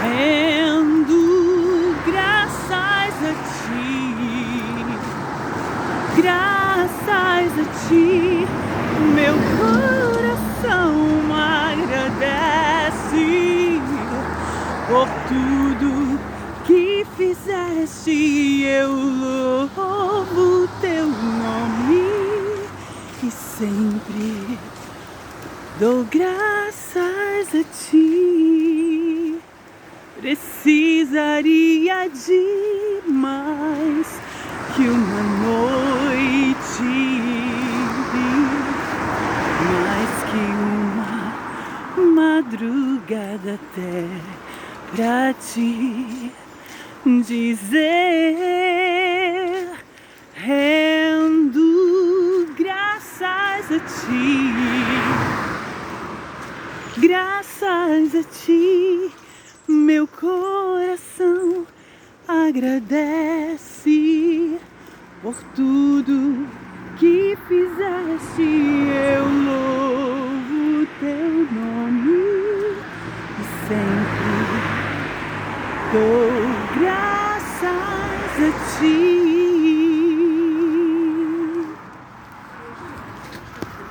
Rendo graças a ti, meu coração agradece por tudo que fizeste. Eu louvo teu nome e sempre dou graças a ti. Precisaria de mais que uma noite, mais que uma madrugada até pra te dizer. Rendo graças a ti, meu coração agradece por tudo que fizeste. Eu louvo teu nome e sempre dou graças a ti.